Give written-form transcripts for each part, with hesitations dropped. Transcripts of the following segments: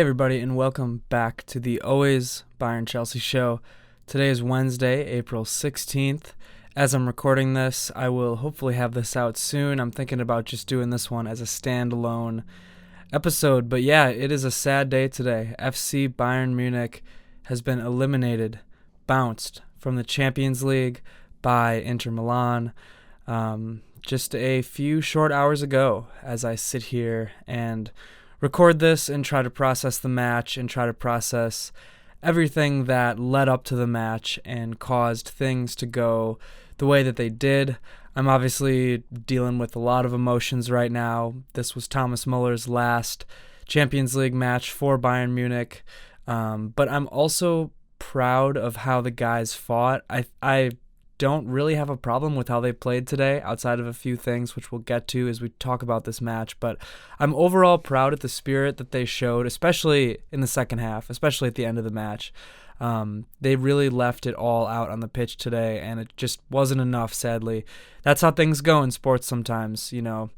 Hey everybody, and welcome back to the Always Bayern Chelsea show. Today is Wednesday, April 16th. As I'm recording this, I will hopefully have this out soon. I'm thinking about just doing this one as a standalone episode. But yeah, it is a sad day today. FC Bayern Munich has been eliminated, bounced from the Champions League by Inter Milan just a few short hours ago as I sit here and record this and try to process the match and try to process everything that led up to the match and caused things to go the way that they did. I'm obviously dealing with a lot of emotions right now. This was Thomas Muller's last Champions League match for Bayern Munich, but I'm also proud of how the guys fought. I don't really have a problem with how they played today, outside of a few things which we'll get to as we talk about this match, but I'm overall proud of the spirit that they showed, especially in the second half, especially at the end of the match. They really left it all out on the pitch today, and it just wasn't enough, sadly. That's how things go in sports sometimes, you know.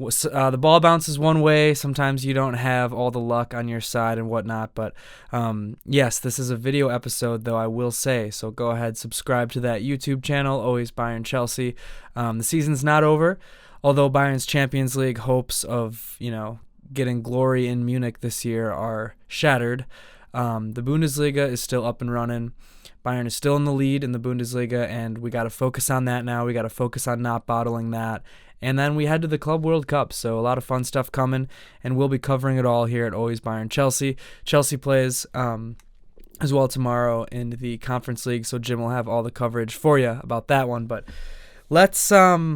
The ball bounces one way. Sometimes you don't have all the luck on your side and whatnot. But yes, this is a video episode, though, I will say. So go ahead, subscribe to that YouTube channel, Always Bayern Chelsea. The season's not over, although Bayern's Champions League hopes of, getting glory in Munich this year are shattered. The Bundesliga is still up and running. Bayern is still in the lead in the Bundesliga, and we got to focus on that now. We got to focus on not bottling that. And then we head to the Club World Cup, so a lot of fun stuff coming, and we'll be covering it all here at Always Bayern Chelsea. Chelsea plays as well tomorrow in the Conference League, so Jim will have all the coverage for you about that one. But let's talk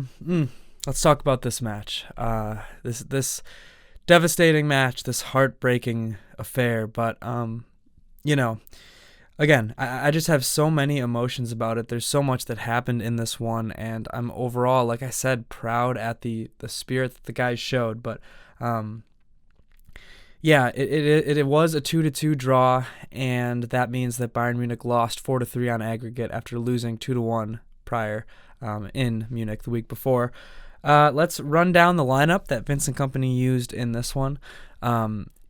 about this match. This devastating match, this heartbreaking affair. But again, I just have so many emotions about it. There's so much that happened in this one, and I'm overall, like I said, proud at the spirit that the guys showed. But yeah, it was a 2-2 draw, and that means that Bayern Munich lost 4-3 on aggregate after losing 2-1 prior in Munich the week before. Let's run down the lineup that Vincent Kompany used in this one.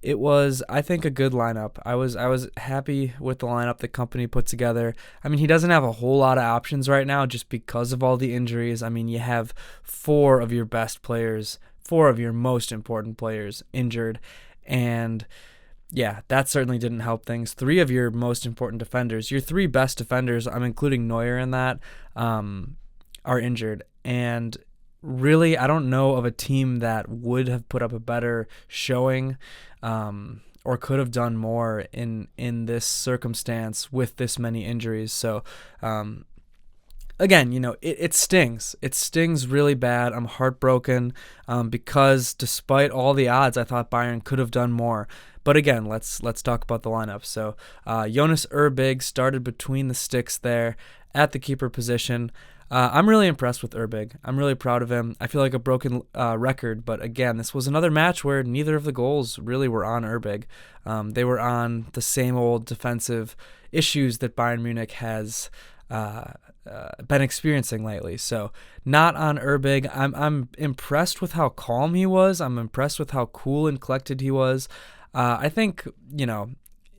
It was, I think, a good lineup. I was happy with the lineup that Kompany put together. I mean, he doesn't have a whole lot of options right now just because of all the injuries. I mean, you have four of your best players, four of your most important players injured, and yeah, that certainly didn't help things. Three of your most important defenders, your three best defenders, I'm including Neuer in that, are injured. And really, I don't know of a team that would have put up a better showing or could have done more in this circumstance with this many injuries. So, again, it stings. It stings really bad. I'm heartbroken because despite all the odds, I thought Bayern could have done more. But again, let's talk about the lineup. So, Jonas Erbig started between the sticks there at the keeper position. I'm really impressed with Erbig. I'm really proud of him. I feel like a broken record, but again, this was another match where neither of the goals really were on Erbig. They were on the same old defensive issues that Bayern Munich has been experiencing lately. So not on Erbig. I'm impressed with how calm he was. I'm impressed with how cool and collected he was. I think,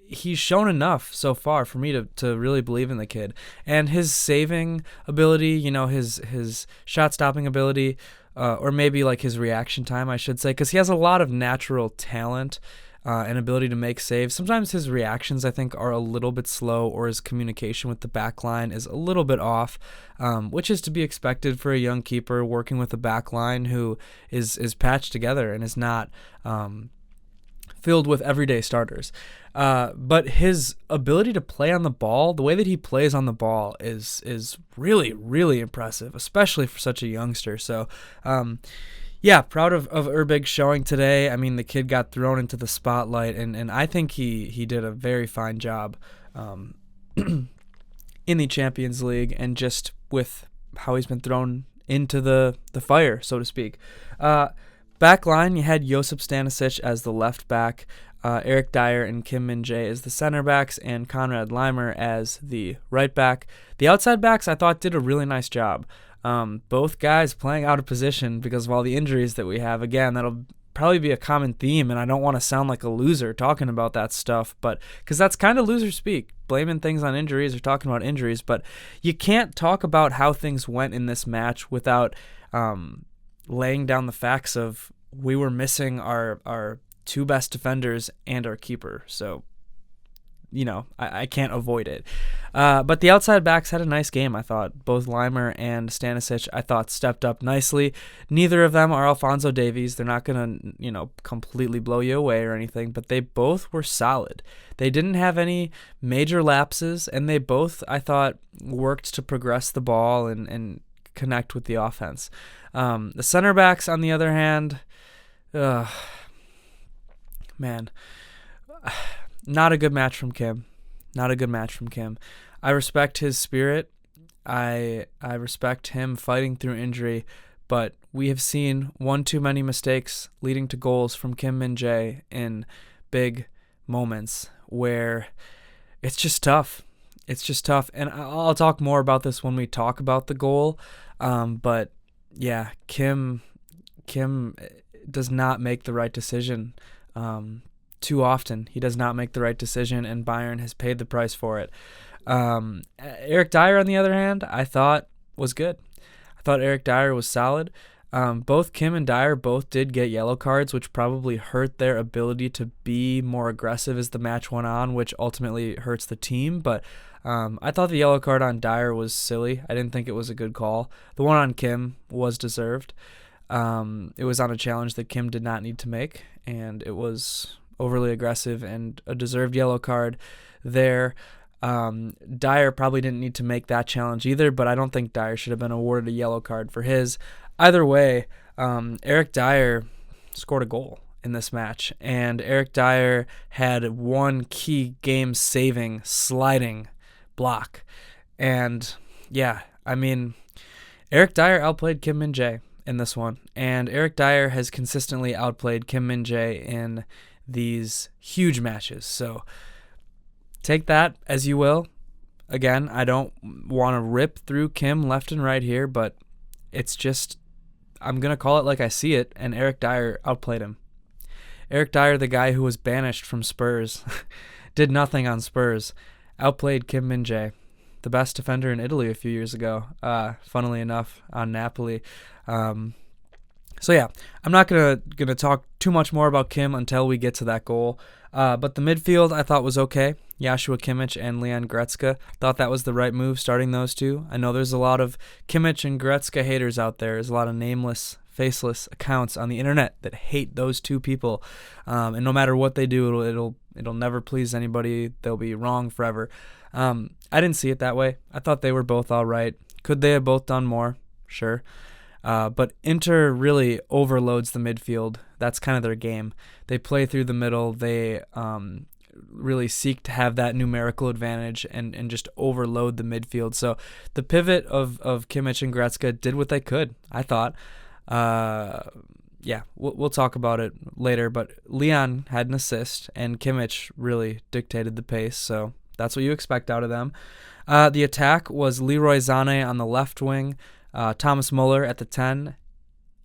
he's shown enough so far for me to really believe in the kid. And his saving ability, his shot-stopping ability, or maybe like his reaction time, I should say, because he has a lot of natural talent and ability to make saves. Sometimes his reactions, I think, are a little bit slow, or his communication with the back line is a little bit off, which is to be expected for a young keeper working with a back line who is patched together and is not filled with everyday starters. But his ability to play on the ball, the way that he plays on the ball is really, really impressive, especially for such a youngster. So, yeah, proud of Erbig showing today. I mean, the kid got thrown into the spotlight, and I think he did a very fine job in the Champions League, and just with how he's been thrown into the fire, so to speak. Back line, you had Josip Stanisic as the left back, Eric Dier and Kim Min-jae as the center backs, and Konrad Laimer as the right back. The outside backs, I thought, did a really nice job. Both guys playing out of position because of all the injuries that we have. Again, that'll probably be a common theme, and I don't want to sound like a loser talking about that stuff, but because that's kind of loser speak, blaming things on injuries or talking about injuries, but you can't talk about how things went in this match without laying down the facts of we were missing our two best defenders and our keeper, so I can't avoid it. But the outside backs had a nice game, I thought. Both Leimer and Stanisic, I thought, stepped up nicely. Neither of them are Alphonso Davies. They're not going to, completely blow you away or anything, but they both were solid. They didn't have any major lapses, and they both, I thought, worked to progress the ball and connect with the offense. The center backs, on the other hand, man, not a good match from Kim. Not a good match from Kim. I respect his spirit. I respect him fighting through injury, but we have seen one too many mistakes leading to goals from Kim Min-jae in big moments where it's just tough. It's just tough. And I'll talk more about this when we talk about the goal. But yeah, Kim does not make the right decision. Too often he does not make the right decision, and Bayern has paid the price for it. Eric Dier, on the other hand, I thought was good. I thought Eric Dier was solid. Both Kim and Dier both did get yellow cards, which probably hurt their ability to be more aggressive as the match went on, which ultimately hurts the team. But I thought the yellow card on Dier was silly. I didn't think it was a good call. The one on Kim was deserved. It was on a challenge that Kim did not need to make, and it was overly aggressive and a deserved yellow card there. Dier probably didn't need to make that challenge either, but I don't think Dier should have been awarded a yellow card for his. Either way, Eric Dier scored a goal in this match, and Eric Dier had one key game-saving sliding block. And yeah, I mean, Eric Dier outplayed Kim Min-jae in this one, and Eric Dier has consistently outplayed Kim Min-jae in these huge matches. So take that as you will. Again, I don't want to rip through Kim left and right here, but it's just, I'm going to call it like I see it, and Eric Dier outplayed him. Eric Dier, the guy who was banished from Spurs, did nothing on Spurs, outplayed Kim Min-jae, the best defender in Italy a few years ago, funnily enough, on Napoli. So yeah, I'm not gonna talk too much more about Kim until we get to that goal. But the midfield I thought was okay. Joshua Kimmich and Leon Goretzka, thought that was the right move, starting those two. I know there's a lot of Kimmich and Goretzka haters out there. There's a lot of nameless, faceless accounts on the internet that hate those two people. And no matter what they do, it'll never please anybody. They'll be wrong forever. I didn't see it that way. I thought they were both all right. Could they have both done more? Sure. But Inter really overloads the midfield. That's kind of their game. They play through the middle. They really seek to have that numerical advantage and just overload the midfield. So the pivot of Kimmich and Goretzka did what they could, I thought. Yeah, we'll talk about it later. But Leon had an assist, and Kimmich really dictated the pace. So that's what you expect out of them. The attack was Leroy Sané on the left wing. Thomas Muller at the 10.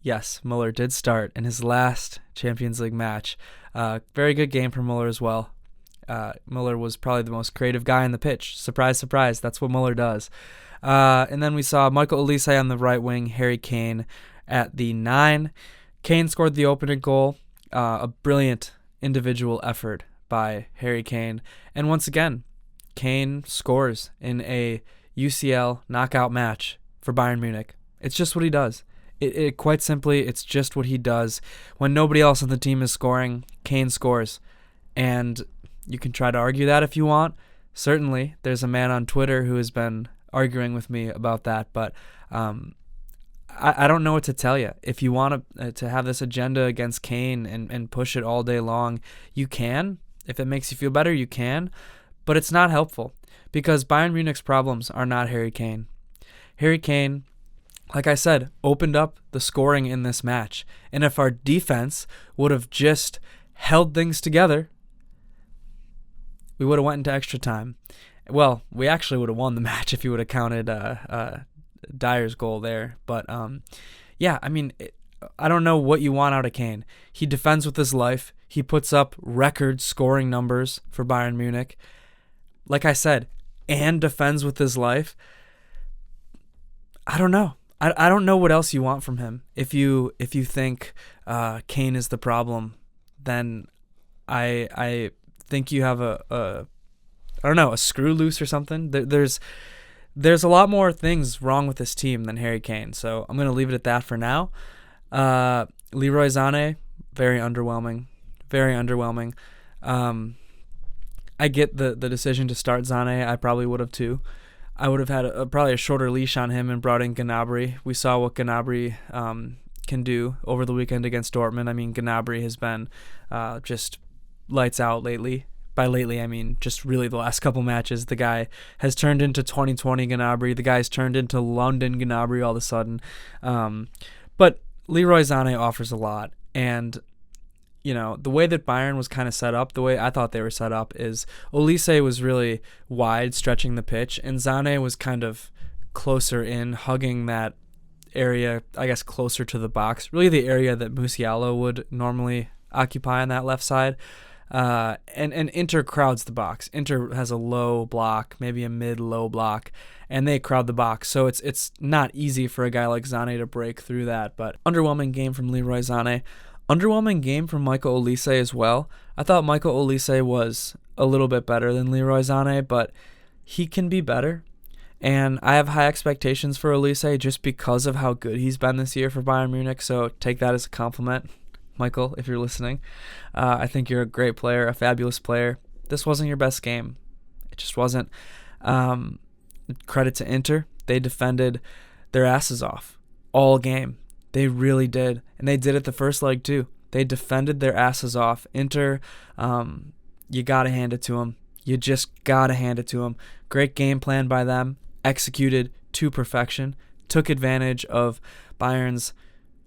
Yes, Muller did start in his last Champions League match. Very good game for Muller as well. Muller was probably the most creative guy on the pitch. Surprise, surprise, that's what Muller does. And then we saw Michael Olise on the right wing, Harry Kane at the 9. Kane scored the opening goal. A brilliant individual effort by Harry Kane. And once again, Kane scores in a UCL knockout match for Bayern Munich. It's just what he does. It quite simply, it's just what he does. When nobody else on the team is scoring, Kane scores. And you can try to argue that if you want. Certainly, there's a man on Twitter who has been arguing with me about that, but I don't know what to tell you. If you want to have this agenda against Kane and push it all day long, you can. If it makes you feel better, you can. But it's not helpful, because Bayern Munich's problems are not Harry Kane. Harry Kane, like I said, opened up the scoring in this match. And if our defense would have just held things together, we would have went into extra time. Well, we actually would have won the match if you would have counted Dier's goal there. But yeah, I mean, I don't know what you want out of Kane. He defends with his life. He puts up record scoring numbers for Bayern Munich. Like I said, and defends with his life. I don't know. I don't know what else you want from him. If you think Kane is the problem, then I think you have a screw loose or something. There's a lot more things wrong with this team than Harry Kane. So I'm gonna leave it at that for now. Leroy Sané, very underwhelming. Very underwhelming. I get the decision to start Sané. I probably would have too. I would have had probably a shorter leash on him and brought in Gnabry. We saw what Gnabry can do over the weekend against Dortmund. I mean, Gnabry has been just lights out lately. By lately, I mean just really the last couple matches. The guy has turned into 2020 Gnabry. The guy's turned into London Gnabry all of a sudden. But Leroy Sané offers a lot. And the way that Bayern was kind of set up, the way I thought they were set up is Olise was really wide, stretching the pitch, and Sané was kind of closer in, hugging that area, I guess, closer to the box, really the area that Musiala would normally occupy on that left side. And Inter crowds the box. Inter has a low block, maybe a mid-low block, and they crowd the box. So it's not easy for a guy like Sané to break through that. But underwhelming game from Leroy Sané. Underwhelming game from Michael Olise as well. I thought Michael Olise was a little bit better than Leroy Sané, but he can be better. And I have high expectations for Olise just because of how good he's been this year for Bayern Munich. So take that as a compliment, Michael, if you're listening. I think you're a great player, a fabulous player. This wasn't your best game. It just wasn't. Credit to Inter. They defended their asses off all game. They really did. And they did it the first leg too. They defended their asses off. Inter, you got to hand it to them. You just got to hand it to them. Great game plan by them. Executed to perfection. Took advantage of Bayern's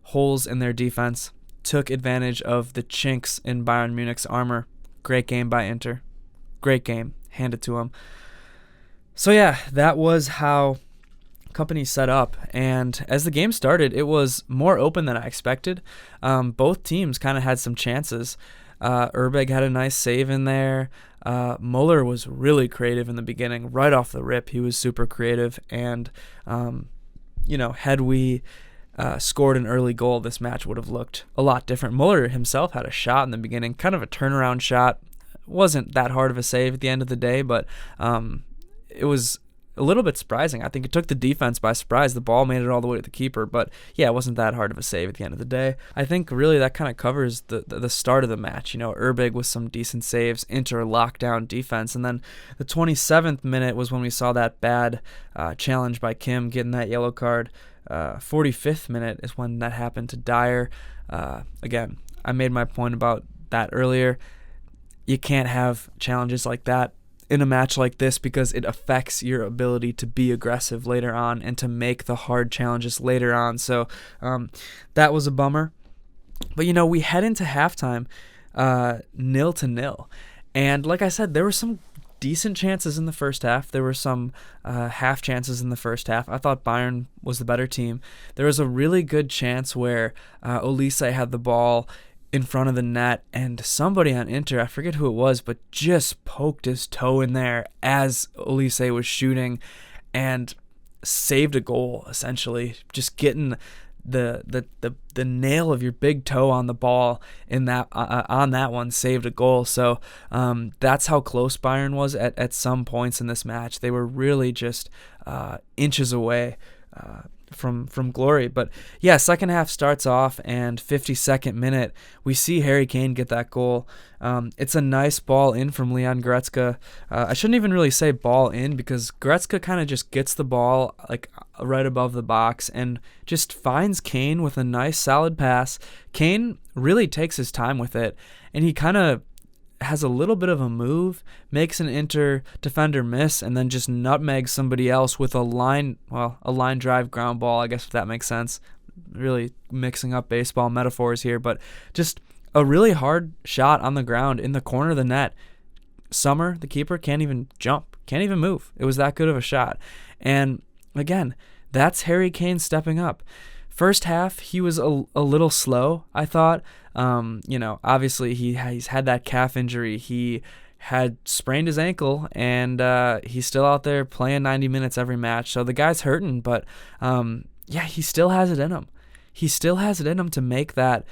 holes in their defense. Took advantage of the chinks in Bayern Munich's armor. Great game by Inter. Great game. Hand it to them. So yeah, that was how Kompany set up, and as the game started, it was more open than I expected. Both teams kind of had some chances. Urbeg had a nice save in there. Muller was really creative in the beginning, right off the rip. He was super creative, and had we scored an early goal, this match would have looked a lot different. Muller himself had a shot in the beginning, kind of a turnaround shot. Wasn't that hard of a save at the end of the day, but it was a little bit surprising. I think it took the defense by surprise. The ball made it all the way to the keeper, but yeah, it wasn't that hard of a save at the end of the day. I think really that kind of covers the start of the match. Urbeg with some decent saves, Inter lockdown defense, and then the 27th minute was when we saw that bad challenge by Kim getting that yellow card. 45th minute is when that happened to Dier. Again, I made my point about that earlier. You can't have challenges like that in a match like this because it affects your ability to be aggressive later on and to make the hard challenges later on. So that was a bummer. But, we head into halftime 0-0. And like I said, there were some decent chances in the first half. There were some half chances in the first half. I thought Bayern was the better team. There was a really good chance where Olise had the ball in front of the net, and somebody on Inter, I forget who it was, but just poked his toe in there as Olise was shooting and saved a goal, essentially. Just getting the nail of your big toe on the ball in that on that one saved a goal. So that's how close Bayern was at some points in this match. They were really just inches away from glory. But yeah, second half starts off, and 52nd minute we see Harry Kane get that goal. It's a nice ball in from Leon Goretzka. I shouldn't even really say ball in, because Goretzka kind of just gets the ball like right above the box and just finds Kane with a nice solid pass. Kane really takes his time with it, and he kind of has a little bit of a move, makes an Inter defender miss, and then just nutmegs somebody else with a line drive ground ball, I guess, if that makes sense. Really mixing up baseball metaphors here, but just a really hard shot on the ground in the corner of the net. Sommer, the keeper, can't even jump, can't even move. It was that good of a shot. And again, that's Harry Kane stepping up. First half, he was a little slow, I thought. Obviously he's had that calf injury. He had sprained his ankle, and he's still out there playing 90 minutes every match. So the guy's hurting, but he still has it in him. He still has it in him to make that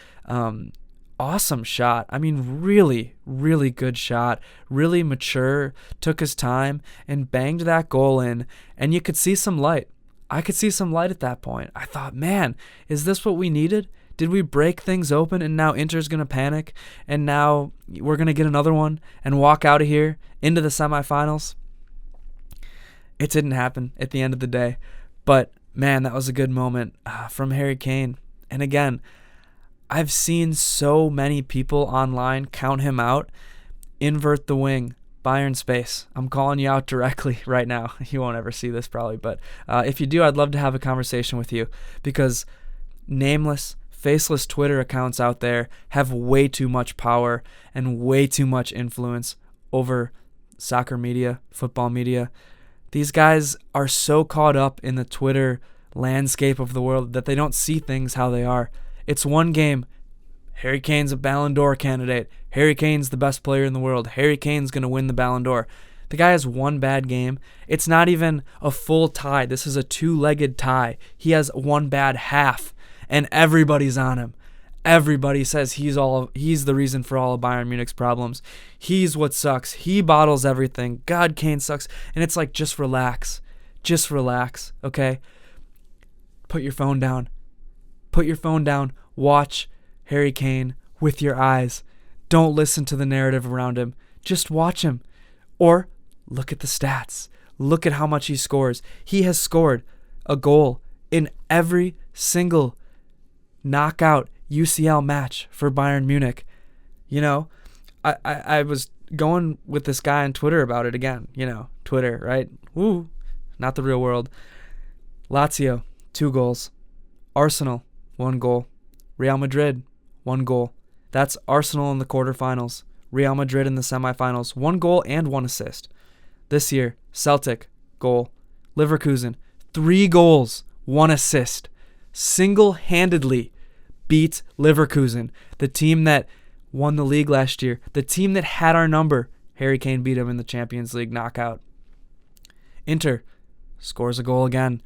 awesome shot. I mean, really, really good shot. Really mature, took his time, and banged that goal in, and you could see some light. I could see some light at that point. I thought, man, is this what we needed? Did we break things open and now Inter's going to panic and now we're going to get another one and walk out of here into the semifinals? It didn't happen at the end of the day. But, man, that was a good moment from Harry Kane. And again, I've seen so many people online count him out. Invert the wing. Bayern space. I'm calling you out directly right now. You won't ever see this probably, but if you do, I'd love to have a conversation with you, because nameless, faceless Twitter accounts out there have way too much power and way too much influence over soccer media, football media. These guys are so caught up in the Twitter landscape of the world that they don't see things how they are. It's one game. Harry Kane's a Ballon d'Or candidate. Harry Kane's the best player in the world. Harry Kane's going to win the Ballon d'Or. The guy has one bad game. It's not even a full tie. This is a two-legged tie. He has one bad half, and everybody's on him. Everybody says he's the reason for all of Bayern Munich's problems. He's what sucks. He bottles everything. God, Kane sucks. And it's like, just relax. Just relax, okay? Put your phone down. Put your phone down. Watch Harry Kane with your eyes. Don't listen to the narrative around him. Just watch him. Or look at the stats. Look at how much he scores. He has scored a goal in every single knockout UCL match for Bayern Munich. You know, I was going with this guy on Twitter about it again. You know, Twitter, right? Woo, not the real world. Lazio, 2 goals. Arsenal, 1 goal. Real Madrid, 1 goal. That's Arsenal in the quarterfinals. Real Madrid in the semifinals. 1 goal and 1 assist. This year, Celtic, goal. Leverkusen, 3 goals, 1 assist. Single-handedly beat Leverkusen, the team that won the league last year, the team that had our number. Harry Kane beat him in the Champions League knockout. Inter scores a goal again.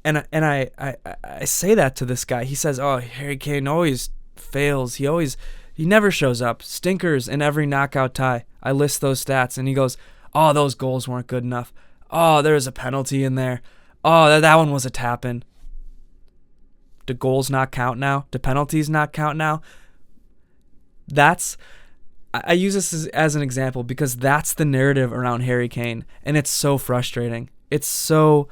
And I say that to this guy. He says, oh, Harry Kane always fails. He never shows up. Stinkers in every knockout tie. I list those stats. And he goes, oh, those goals weren't good enough. Oh, there was a penalty in there. Oh, that one was a tap-in. Do goals not count now? Do penalties not count now? I use this as an example because that's the narrative around Harry Kane. And it's so frustrating. It's so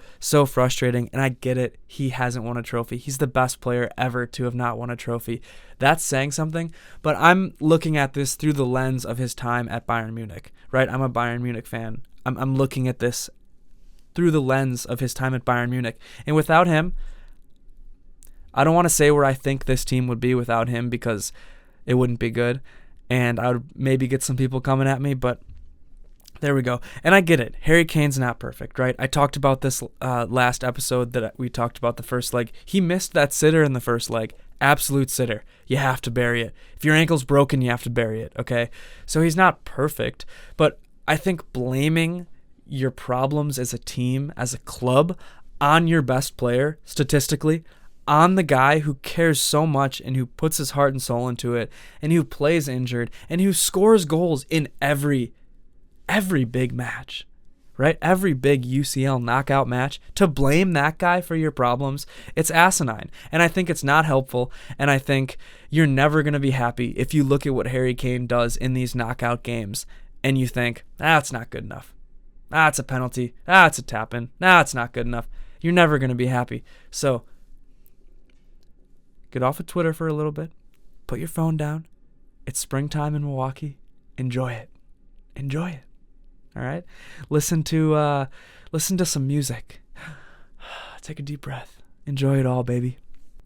frustrating, and I get it. He hasn't won a trophy. He's the best player ever to have not won a trophy. That's saying something, but I'm looking at this through the lens of his time at Bayern Munich, right? I'm a Bayern Munich fan. I'm looking at this through the lens of his time at Bayern Munich. And without him, I don't want to say where I think this team would be without him because it wouldn't be good, and I would maybe get some people coming at me, but there we go. And I get it. Harry Kane's not perfect, right? I talked about this last episode that we talked about the first leg. He missed that sitter in the first leg. Absolute sitter. You have to bury it. If your ankle's broken, you have to bury it, okay? So he's not perfect, but I think blaming your problems as a team, as a club, on your best player, statistically, on the guy who cares so much and who puts his heart and soul into it, and who plays injured, and who scores goals in every big match, right? Every big UCL knockout match, to blame that guy for your problems, it's asinine. And I think it's not helpful. And I think you're never going to be happy if you look at what Harry Kane does in these knockout games and you think, it's not good enough. It's a penalty. It's a tap-in. It's not good enough. You're never going to be happy. So get off of Twitter for a little bit. Put your phone down. It's springtime in Milwaukee. Enjoy it. Enjoy it. All right, listen to some music. Take a deep breath. Enjoy it all, baby.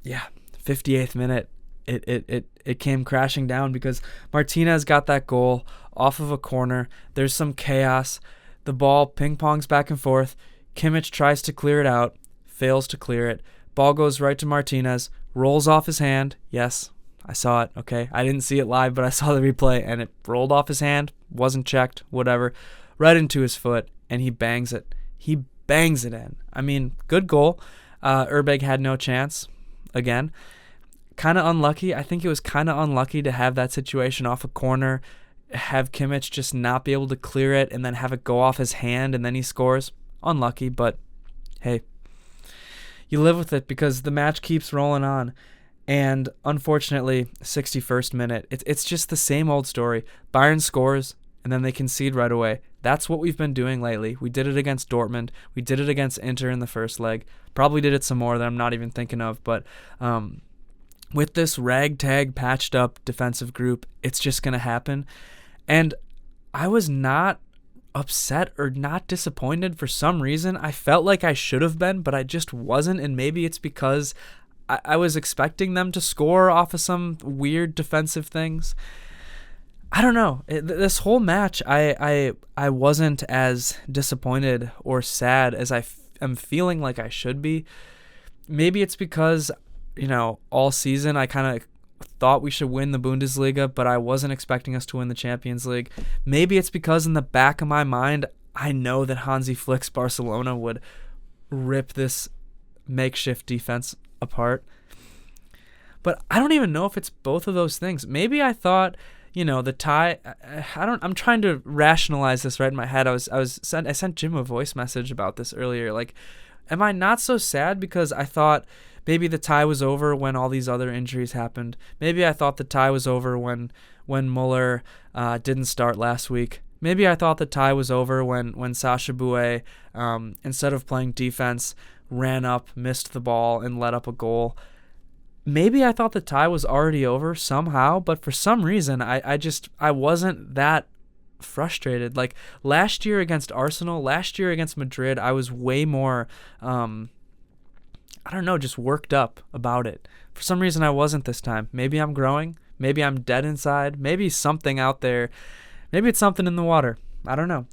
Yeah, 58th minute. It came crashing down because Martinez got that goal off of a corner. There's some chaos. The ball ping pongs back and forth. Kimmich tries to clear it out, fails to clear it. Ball goes right to Martinez, rolls off his hand. Yes, I saw it, okay? I didn't see it live, but I saw the replay, and it rolled off his hand, wasn't checked, whatever, right into his foot, and he bangs it. He bangs it in. I mean, good goal. Urbeg had no chance, again. Kind of unlucky. I think it was kind of unlucky to have that situation off a corner, have Kimmich just not be able to clear it, and then have it go off his hand, and then he scores. Unlucky, but hey, you live with it because the match keeps rolling on. And unfortunately, 61st minute, it's just the same old story. Bayern scores, and then they concede right away. That's what we've been doing lately. We did it against Dortmund. We did it against Inter in the first leg. Probably did it some more that I'm not even thinking of. But with this ragtag, patched up defensive group, it's just going to happen. And I was not upset or not disappointed for some reason. I felt like I should have been, but I just wasn't. And maybe it's because I was expecting them to score off of some weird defensive things. I don't know. This whole match, I wasn't as disappointed or sad as am feeling like I should be. Maybe it's because, all season I kind of thought we should win the Bundesliga, but I wasn't expecting us to win the Champions League. Maybe it's because in the back of my mind, I know that Hansi Flick's Barcelona would rip this makeshift defense apart. But I don't even know if it's both of those things. Maybe I thought, the tie. I'm trying to rationalize this right in my head. I sent Jim a voice message about this earlier. Like, am I not so sad because I thought maybe the tie was over when all these other injuries happened? Maybe I thought the tie was over when Muller didn't start last week. Maybe I thought the tie was over when Sasha Bouet, instead of playing defense, ran up, missed the ball, and let up a goal. Maybe I thought the tie was already over somehow, but for some reason, I wasn't that frustrated. Like last year against Arsenal, last year against Madrid, I was way more, just worked up about it. For some reason, I wasn't this time. Maybe I'm growing. Maybe I'm dead inside. Maybe something out there. Maybe it's something in the water. I don't know.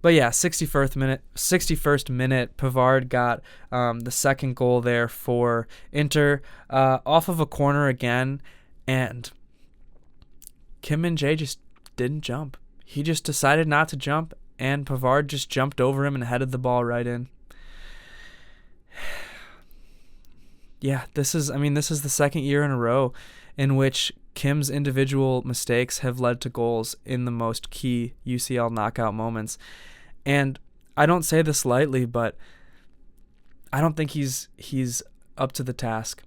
But yeah, 61st minute, Pavard got the second goal there for Inter off of a corner again, and Kim Min-jae just didn't jump. He just decided not to jump, and Pavard just jumped over him and headed the ball right in. Yeah, this is the second year in a row in which Kim's individual mistakes have led to goals in the most key UCL knockout moments. And I don't say this lightly, but I don't think he's up to the task.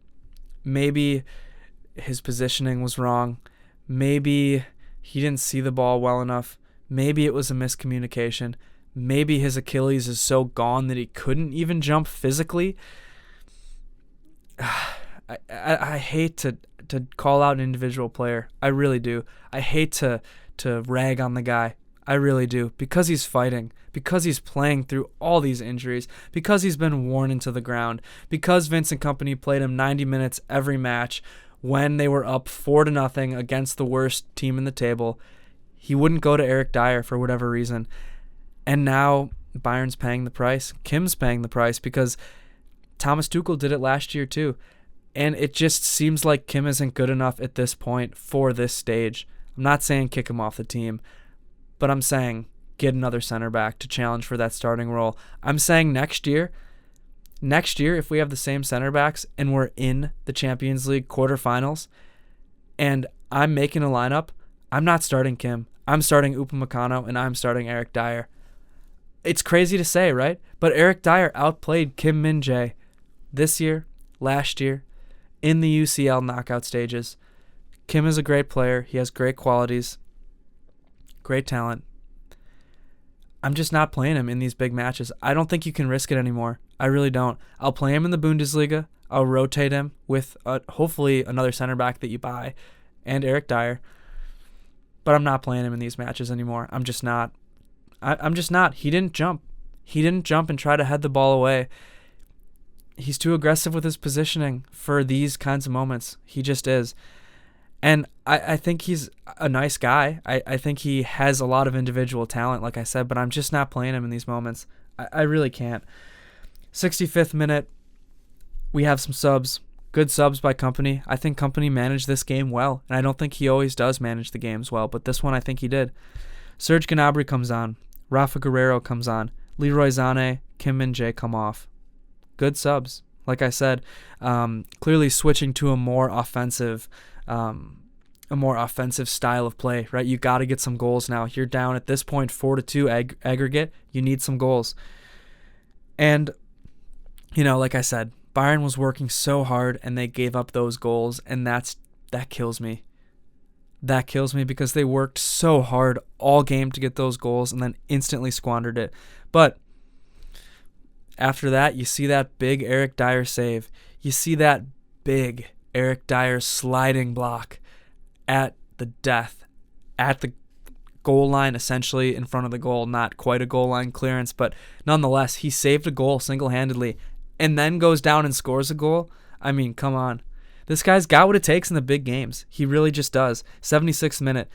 Maybe his positioning was wrong. Maybe he didn't see the ball well enough. Maybe it was a miscommunication. Maybe his Achilles is so gone that he couldn't even jump physically. I hate to call out an individual player. I really do. I hate to rag on the guy. I really do. Because he's fighting. Because he's playing through all these injuries. Because he's been worn into the ground. Because Vincent Kompany played him 90 minutes every match when they were up 4-0 against the worst team in the table. He wouldn't go to Eric Dier for whatever reason. And now Bayern's paying the price. Kim's paying the price because Thomas Tuchel did it last year too. And it just seems like Kim isn't good enough at this point for this stage. I'm not saying kick him off the team, but I'm saying get another center back to challenge for that starting role. I'm saying next year, if we have the same center backs and we're in the Champions League quarterfinals and I'm making a lineup, I'm not starting Kim. I'm starting Upamecano and I'm starting Eric Dier. It's crazy to say, right? But Eric Dier outplayed Kim Min-jae this year, last year, in the UCL knockout stages. Kim is a great player. He has great qualities, great talent. I'm just not playing him in these big matches. I don't think you can risk it anymore. I really don't. I'll play him in the Bundesliga. I'll rotate him with hopefully another center back that you buy and Eric Dier. But I'm not playing him in these matches anymore. I'm just not. I'm just not. He didn't jump. He didn't jump and try to head the ball away. He's too aggressive with his positioning for these kinds of moments. He just is. And I think he's a nice guy. I think he has a lot of individual talent, like I said, but I'm just not playing him in these moments. I really can't. 65th minute, we have some subs. Good subs by Kompany. I think Kompany managed this game well, and I don't think he always does manage the games well, but this one I think he did. Serge Gnabry comes on. Rafa Guerreiro comes on. Leroy Sané, Kim Min-jae come off. Good subs. Like I said, clearly switching to a more offensive style of play, right? You got to get some goals now. You're down at this point 4-2 aggregate. You need some goals. And, like I said, Bayern was working so hard and they gave up those goals, and that kills me. That kills me because they worked so hard all game to get those goals and then instantly squandered it. But after that, you see that big Eric Dier save. You see that big Eric Dier sliding block at the death, at the goal line, essentially in front of the goal. Not quite a goal line clearance, but nonetheless, he saved a goal single-handedly and then goes down and scores a goal. I mean, come on. This guy's got what it takes in the big games. He really just does. 76th minute,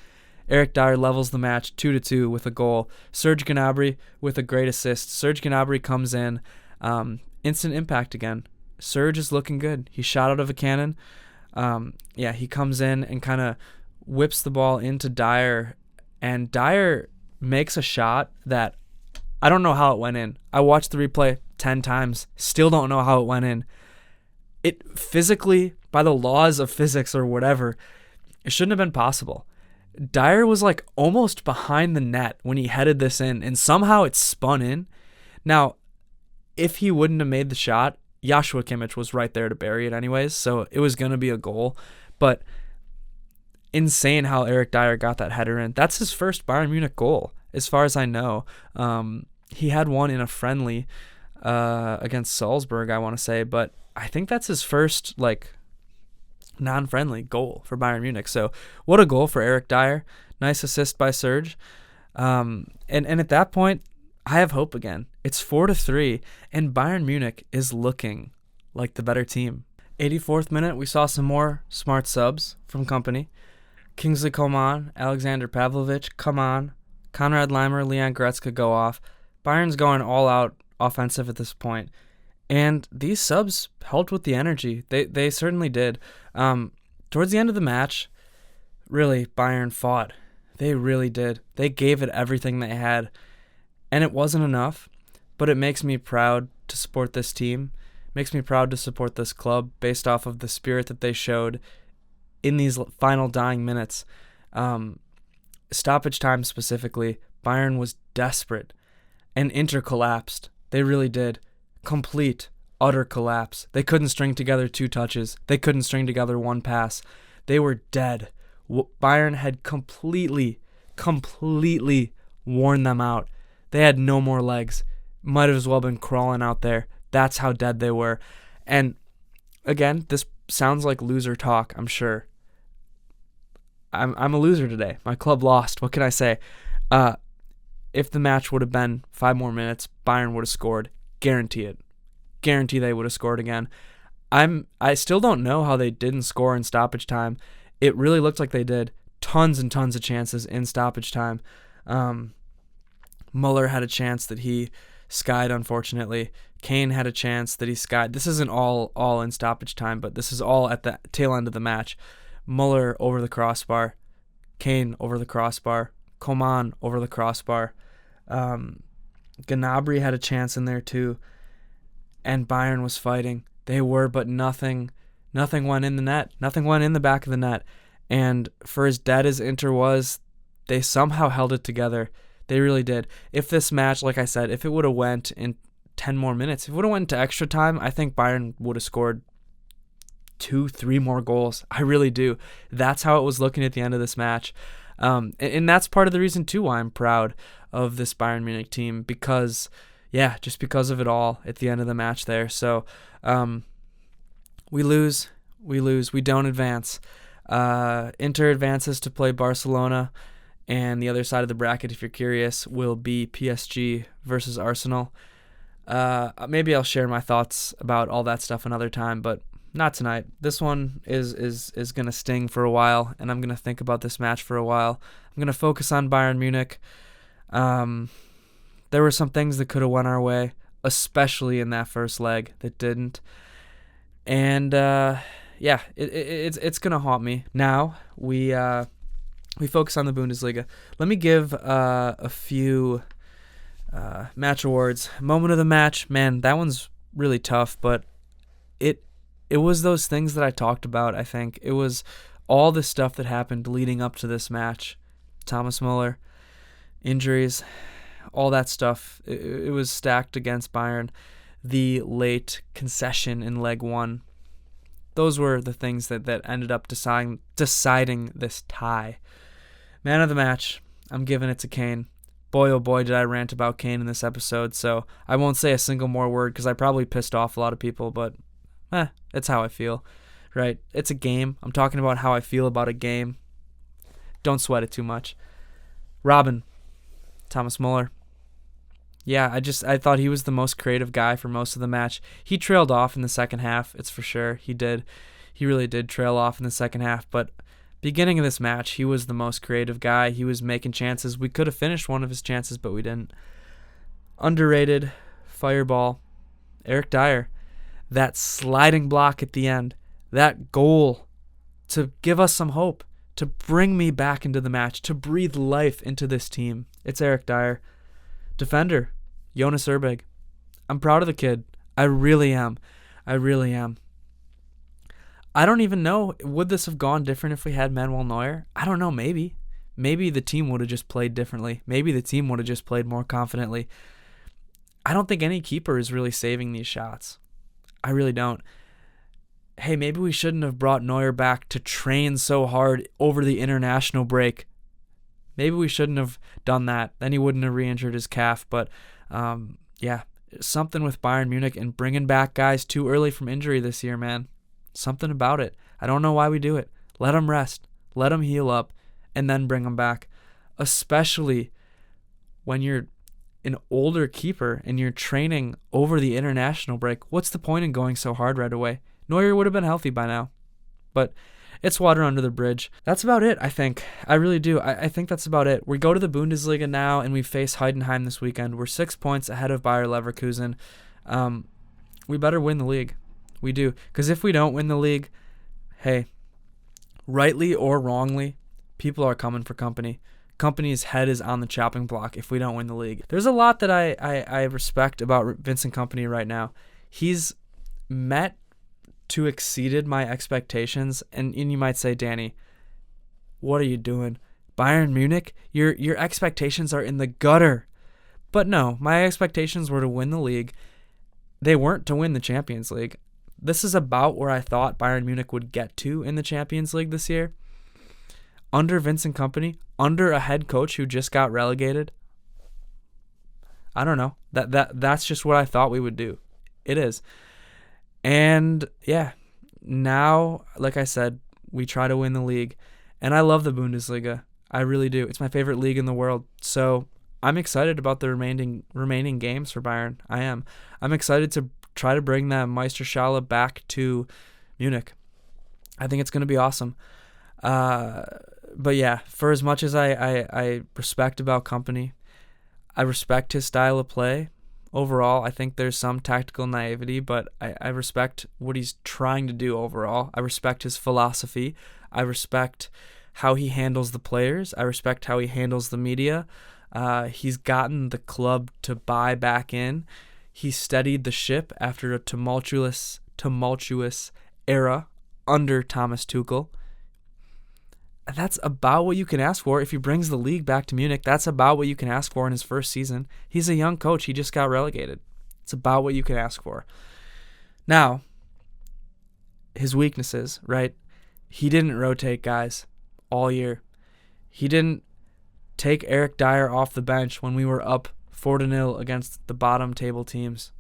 Eric Dier levels the match 2-2 with a goal. Serge Gnabry with a great assist. Serge Gnabry comes in. Instant impact again. Serge is looking good. He shot out of a cannon. He comes in and kind of whips the ball into Dier. And Dier makes a shot that I don't know how it went in. I watched the replay 10 times. Still don't know how it went in. It physically, by the laws of physics or whatever, it shouldn't have been possible. Dier was like almost behind the net when he headed this in, and somehow it spun in. Now, if he wouldn't have made the shot, Joshua Kimmich was right there to bury it anyways, so it was going to be a goal. But insane how Eric Dier got that header in. That's his first Bayern Munich goal, as far as I know. He had one in a friendly against Salzburg, I want to say, but I think that's his first non-friendly goal for Bayern Munich. So what a goal for Eric Dier. Nice assist by Serge. And at that point, I have hope again. It's 4-3, and Bayern Munich is looking like the better team. 84th minute, we saw some more smart subs from Kompany. Kingsley Coman, Alexander Pavlovich come on. Konrad Laimer, Leon Goretzka go off. Bayern's going all out offensive at this point. And these subs helped with the energy. They certainly did. Towards the end of the match, really, Bayern fought. They really did. They gave it everything they had. And it wasn't enough, but it makes me proud to support this team. It makes me proud to support this club based off of the spirit that they showed in these final dying minutes. Stoppage time specifically, Bayern was desperate. And Inter collapsed. They really did. Complete, utter collapse. They couldn't string together 2 touches. They couldn't string together 1 pass. They were dead. Bayern had completely worn them out. They had no more legs. Might have as well been crawling out there. That's how dead they were. And again, this sounds like loser talk, I'm sure. I'm a loser today. My club lost. What can I say? If the match would have been 5 more minutes, Bayern would have scored. Guarantee it. Guarantee they would have scored again. I still don't know how they didn't score in stoppage time. It really looked like they did. Tons and tons of chances in stoppage time. Muller had a chance that he skied, unfortunately. Kane had a chance that he skied. This isn't all in stoppage time, but this is all at the tail end of the match. Muller over the crossbar. Kane over the crossbar. Coman over the crossbar. Gnabry had a chance in there too. And Bayern was fighting. They were, but nothing went in the net. Nothing went in the back of the net. And for as dead as Inter was, they somehow held it together. They really did. If this match, like I said, if it would have went in 10 more minutes, if it would have went to extra time, I think Bayern would have scored 2-3 more goals. I really do. That's how it was looking at the end of this match. And that's part of the reason, too, why I'm proud of this Bayern Munich team, because, just because of it all at the end of the match there. So we lose, we don't advance. Inter advances to play Barcelona, and the other side of the bracket, if you're curious, will be PSG versus Arsenal. Maybe I'll share my thoughts about all that stuff another time, but not tonight. This one is going to sting for a while, and I'm going to think about this match for a while. I'm going to focus on Bayern Munich. There were some things that could have went our way, especially in that first leg, that didn't. And it's gonna haunt me. Now we focus on the Bundesliga. Let me give a few match awards. Moment of the match, man, that one's really tough, but it was those things that I talked about. I think it was all the stuff that happened leading up to this match. Thomas Muller, injuries, all that stuff. It was stacked against Bayern. The late concession in leg one. Those were the things that ended up deciding this tie. Man of the match, I'm giving it to Kane. Boy, oh boy, did I rant about Kane in this episode, so I won't say a single more word because I probably pissed off a lot of people, but it's how I feel, right? It's a game. I'm talking about how I feel about a game. Don't sweat it too much. Robin, Thomas Muller. Yeah, I thought he was the most creative guy for most of the match. He trailed off in the second half, it's for sure. He did. He really did trail off in the second half, but beginning of this match, he was the most creative guy. He was making chances. We could have finished one of his chances, but we didn't. Underrated fireball, Eric Dier. That sliding block at the end, that goal to give us some hope, to bring me back into the match, to breathe life into this team. It's Eric Dier. Defender, Jonas Erbig. I'm proud of the kid. I really am. I really am. I don't even know, would this have gone different if we had Manuel Neuer? I don't know, maybe. Maybe the team would have just played differently. Maybe the team would have just played more confidently. I don't think any keeper is really saving these shots. I really don't. Hey, maybe we shouldn't have brought Neuer back to train so hard over the international break. Maybe we shouldn't have done that. Then he wouldn't have re-injured his calf. But, something with Bayern Munich and bringing back guys too early from injury this year, man. Something about it. I don't know why we do it. Let them rest. Let them heal up. And then bring them back. Especially when you're an older keeper and you're training over the international break. What's the point in going so hard right away? Neuer would have been healthy by now. But it's water under the bridge. That's about it, I think. I really do. I think that's about it. We go to the Bundesliga now, and we face Heidenheim this weekend. We're 6 points ahead of Bayer Leverkusen. We better win the league. We do. Because if we don't win the league, hey, rightly or wrongly, people are coming for Kompany. Kompany's head is on the chopping block if we don't win the league. There's a lot that I respect about Vincent Kompany right now. He's met to exceeded my expectations, and you might say, Danny, what are you doing? Bayern Munich? Your expectations are in the gutter. But no, my expectations were to win the league. They weren't to win the Champions League. This is about where I thought Bayern Munich would get to in the Champions League this year. Under Vincent Kompany, under a head coach who just got relegated. I don't know. That's just what I thought we would do. It is. And yeah, now, like I said, we try to win the league. And I love the Bundesliga. I really do. It's my favorite league in the world. So I'm excited about the remaining games for Bayern. I am. I'm excited to try to bring that Meisterschale back to Munich. I think it's going to be awesome. But yeah, for as much as I respect about Kompany, I respect his style of play. Overall, I think there's some tactical naivety, but I respect what he's trying to do overall. I respect his philosophy. I respect how he handles the players. I respect how he handles the media. He's gotten the club to buy back in. He steadied the ship after a tumultuous era under Thomas Tuchel. That's about what you can ask for. If he brings the league back to Munich, that's about what you can ask for in his first season. He's a young coach. He just got relegated. It's about what you can ask for. Now, his weaknesses, right? He didn't rotate guys all year. He didn't take Eric Dier off the bench when we were up 4-0 against the bottom table teams.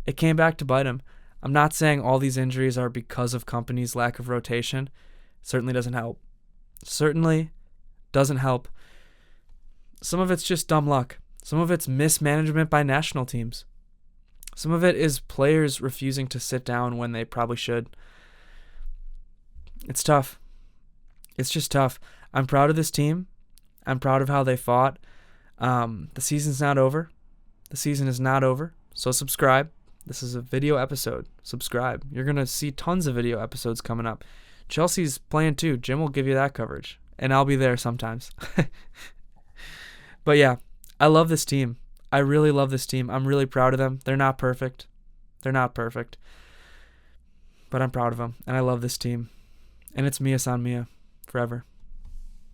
It came back to bite him. I'm not saying all these injuries are because of Kompany's lack of rotation. Certainly doesn't help. Certainly doesn't help. Some of it's just dumb luck. Some of it's mismanagement by national teams. Some of it is players refusing to sit down when they probably should. It's tough. It's just tough. I'm proud of this team. I'm proud of how they fought. The season's not over. The season is not over. So subscribe. This is a video episode. Subscribe. You're going to see tons of video episodes coming up. Chelsea's playing too. Jim will give you that coverage. And I'll be there sometimes. But yeah, I love this team. I really love this team. I'm really proud of them. They're not perfect. But I'm proud of them. And I love this team. And it's Mia San Mia forever.